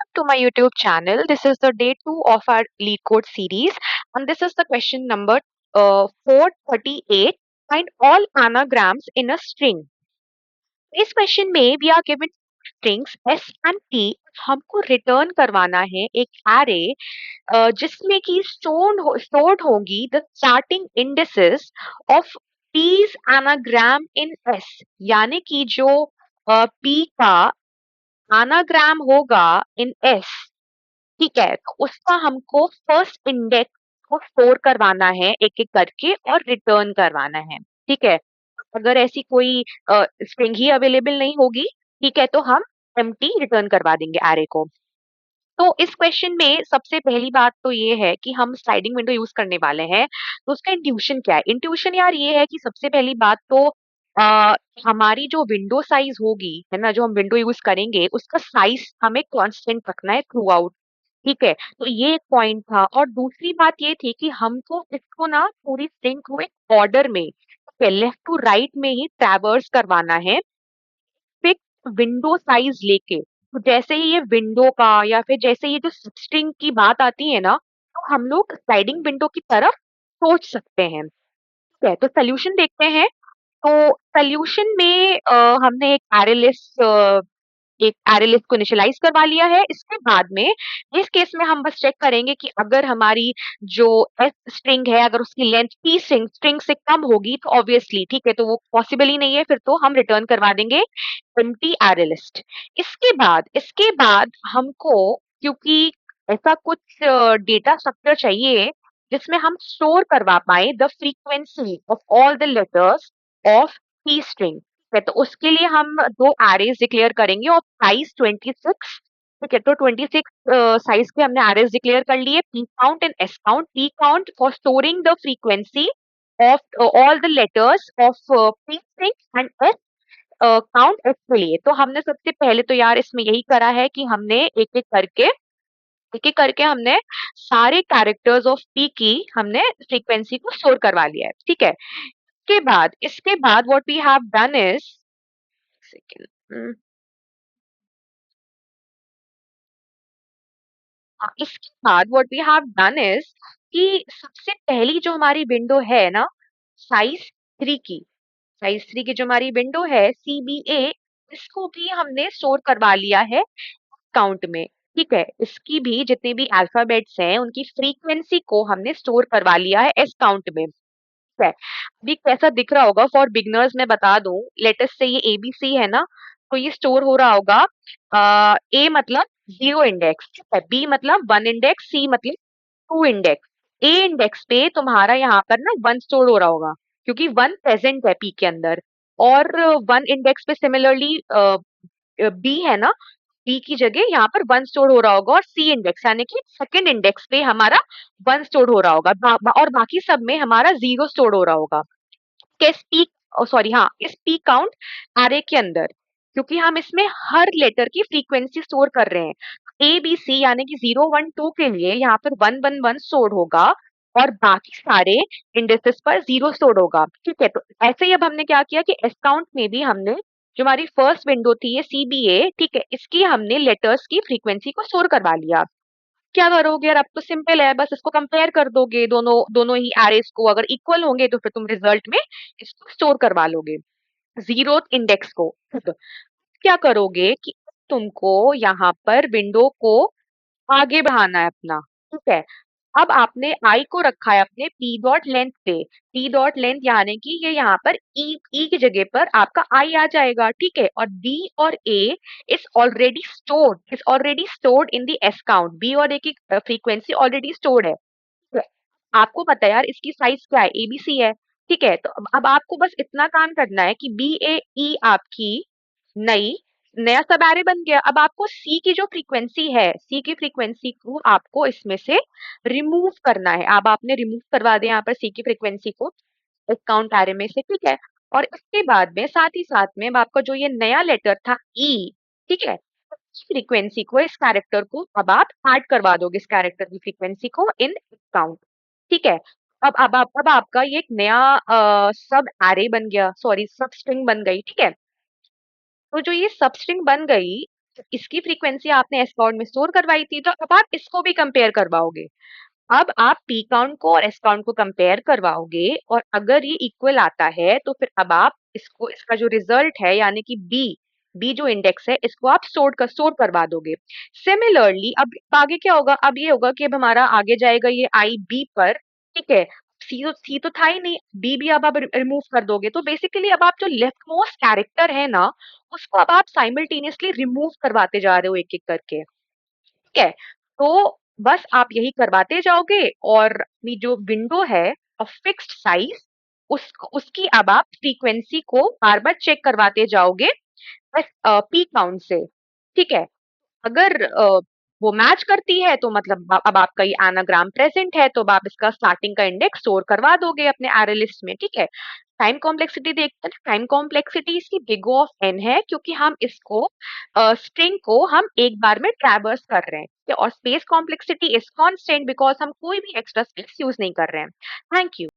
welcome to my YouTube channel. This is the day 2 of our lead code series, and this is the question number 438. Find all anagrams in a string. इस question में we are given strings S and T. हमको return करवाना है एक array जिसमें कि stored होगी the starting indices of P's anagram in S. यानी कि जो पी का एनाग्राम होगा इन एस, ठीक है, तो उसका हमको फर्स्ट इंडेक्स को स्टोर करवाना है एक एक करके और रिटर्न करवाना है. ठीक है, अगर ऐसी कोई स्ट्रिंग ही अवेलेबल नहीं होगी, ठीक है, तो हम एम्प्टी रिटर्न करवा देंगे एरे को. तो इस क्वेश्चन में सबसे पहली बात तो ये है कि हम स्लाइडिंग विंडो यूज करने वाले हैं. तो उसका इंट्यूशन क्या है? इंट्यूशन यार ये है कि सबसे पहली बात तो आ, हमारी जो विंडो साइज होगी, है ना, जो हम विंडो यूज करेंगे उसका साइज हमें कांस्टेंट रखना है थ्रू आउट. ठीक है, तो ये एक पॉइंट था. और दूसरी बात ये थी कि हमको इसको ना पूरी स्ट्रिंग को एक ऑर्डर में, लेफ्ट टू राइट में ही ट्रैवर्स करवाना है फिक्स विंडो साइज लेके. तो जैसे ही ये विंडो का या फिर जैसे ये जो स्ट्रिंग की बात आती है ना, तो हम लोग स्लाइडिंग विंडो की तरफ सोच सकते हैं. ठीक है, तो सोल्यूशन देखते हैं. तो सोल्यूशन में हमने एक एरे लिस्ट को इनिशियलाइज करवा लिया है. इसके बाद में इस केस में हम बस चेक करेंगे कि अगर हमारी जो एस स्ट्रिंग है अगर उसकी लेंथ पी स्ट्रिंग से कम होगी तो ऑब्वियसली, ठीक है, तो वो पॉसिबल ही नहीं है, फिर तो हम रिटर्न करवा देंगे एम्प्टी एरे लिस्ट. इसके बाद हमको, क्योंकि ऐसा कुछ डेटा स्ट्रक्चर चाहिए जिसमें हम स्टोर करवा पाए the frequency of all the letters of P string है, तो उसके लिए हम दो एरेज डिक्लेयर करेंगे और साइज 26. ठीक है, तो 26 साइज के हमने एरेज डिक्लेयर कर लिए. P count and S count. P count for storing the frequency of all the letters of P string and S count S के लिए. तो हमने सबसे पहले तो यार इसमें यही करा है कि हमने एक एक करके हमने सारे कैरेक्टर्स ऑफ पी की हमने फ्रीक्वेंसी को स्टोर करवा लिया है. ठीक है, इसके बाद what we have done is, second, इसके बाद what we have done is कि सबसे पहली जो हमारी विंडो है ना, साइज 3 की, साइज 3 की जो हमारी विंडो है CBA, इसको भी हमने स्टोर करवा लिया है काउंट में. ठीक है, इसकी भी जितने भी अल्फाबेट्स हैं उनकी फ्रीक्वेंसी को हमने स्टोर करवा लिया है एस काउंट में. ठीक है, अभी कैसा दिख रहा होगा फॉर बिगनर्स मैं बता दूं. लेटेस्ट से ये ABC है ना, तो ये स्टोर हो रहा होगा ए मतलब 0 इंडेक्स, बी मतलब 1 इंडेक्स, सी मतलब 2 इंडेक्स. ए इंडेक्स पे तुम्हारा यहाँ पर ना 1 स्टोर हो रहा होगा क्योंकि 1 प्रेजेंट है पी के अंदर. और 1 इंडेक्स पे सिमिलरली बी है ना, बी की जगह यहाँ पर 1 स्टोर हो रहा होगा. और सी इंडेक्स यानी कि सेकंड इंडेक्स पे हमारा 1 स्टोर हो रहा होगा. और बाकी सब में हमारा 0 स्टोर हो रहा होगा. के स्पीक, सॉरी, हाँ, स्पीक काउंट एरे के अंदर, क्योंकि हम इसमें हर लेटर की फ्रीक्वेंसी स्टोर कर रहे हैं. ABC यानी कि 0 1 2 के लिए यहाँ पर 1 1 1 स्टोर होगा और बाकी सारे इंडेक्सेस पर 0 स्टोर होगा. ठीक है, तो ऐसे ही अब हमने क्या किया कि एस काउंट में भी हमने जो हमारी फर्स्ट विंडो थी ये CBA, ठीक है, इसकी हमने लेटर्स की फ्रीक्वेंसी को स्टोर करवा लिया. क्या करोगे यार, अब तो सिंपल है, बस इसको कंपेयर कर दोगे, दोनों दोनों ही एरेस को. अगर इक्वल होंगे तो फिर तुम रिजल्ट में इसको स्टोर करवा लोगे जीरो इंडेक्स को. तो क्या करोगे कि तुमको यहाँ पर विंडो को आगे बढ़ाना है अपना. ठीक है, अब आपने आई को रखा है अपने पी डॉट लेंथ पे. पी डॉट लेंथ यानी कि ये यहाँ पर ई की जगह पर आपका आई आ जाएगा. ठीक है, और बी और A is already stored in the S count. B और ए की फ्रीक्वेंसी ऑलरेडी स्टोर्ड है. तो आपको पता है यार इसकी साइज क्या है, ABC है. ठीक है, तो अब आपको बस इतना काम करना है कि BAE आपकी नई नया सब एरे बन गया. अब आपको सी की जो फ्रीक्वेंसी है, सी की फ्रीक्वेंसी को आपको इसमें से रिमूव करना है. अब आपने रिमूव करवा दिया यहाँ पर सी की फ्रीक्वेंसी को इस काउंट एरे में से. ठीक है, और इसके बाद में साथ ही साथ में अब आपका जो ये नया लेटर था ई, ठीक है, फ्रीक्वेंसी को, इस कैरेक्टर को अब आप ऐड करवा दोगे इस कैरेक्टर की फ्रीक्वेंसी को इन काउंट. ठीक है, अब आपका ये एक नया सब एरे बन गया, सॉरी सब स्ट्रिंग बन गई. ठीक है, तो जो ये सब स्ट्रिंग बन गई, इसकी फ्रीक्वेंसी आपने एस काउंट में स्टोर करवाई थी, तो अब आप इसको भी कंपेयर करवाओगे। अब आप पी काउंट को और एस काउंट को कंपेयर करवाओगे और अगर ये इक्वल आता है तो फिर अब आप इसको, इसका जो रिजल्ट है यानी कि बी, बी जो इंडेक्स है इसको आप स्टोर करवा दोगे। सिमिलरली अब आगे क्या होगा, अब ये होगा कि अब हमारा आगे जाएगा ये आई बी पर, ठीक है। सी तो था ही नहीं, बी भी अब आप रिमूव कर दोगे, तो बेसिकली अब आप जो लेफ्ट मोस्ट कैरेक्टर है ना उसको अब आप साइमल्टेनियसली रिमूव करवाते जा रहे हो एक एक करके, ठीक है। तो बस आप यही करवाते जाओगे और अपनी जो विंडो है ऑफ फिक्स्ड साइज उसकी अब आप फ्रीक्वेंसी को बार बार चेक करवाते जाओगे बस पी काउंट से, ठीक है। अगर वो मैच करती है तो मतलब अब आपका ये एनाग्राम प्रेजेंट है, तो अब आप इसका स्टार्टिंग का इंडेक्स स्टोर करवा दोगे अपने एरे लिस्ट में, ठीक है। टाइम कॉम्प्लेक्सिटी देखते हैं, टाइम कॉम्प्लेक्सिटी इसकी बिग O ऑफ n है क्योंकि हम इसको स्ट्रिंग को हम एक बार में ट्रैवर्स कर रहे हैं, ठीक है? और space complexity is constant because हम कोई भी एक्स्ट्रा स्पेस यूज नहीं कर रहे हैं। Thank you.